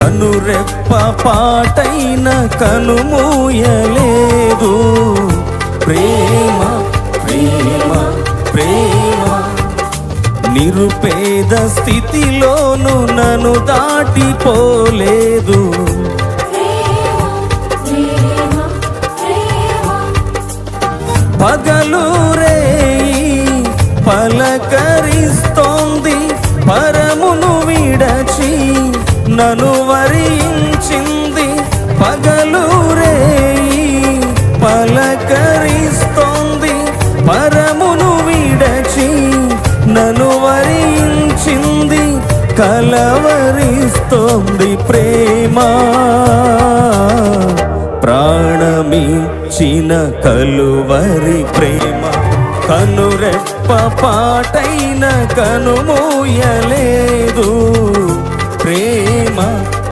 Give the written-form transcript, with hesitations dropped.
కనురెప్ప పాటైన కనుమూయలేదు. ప్రేమ ప్రేమ ప్రేమ నిరుపేద స్థితిలోను నన్ను దాటిపోలేదు. పగలు రేయి పలకరిస్తోంది, పరమును విడచి నన్ను వరించింది. పగలు రేయి పలకరిస్తోంది, పరమును విడచి నన్ను వరించింది. కలవరిస్తోంది ప్రేమ, ప్రాణమిచ్చిన కలువరి ప్రేమ. కనురెప్ప పాటైన కనుమూయలేదు. ప్రేమ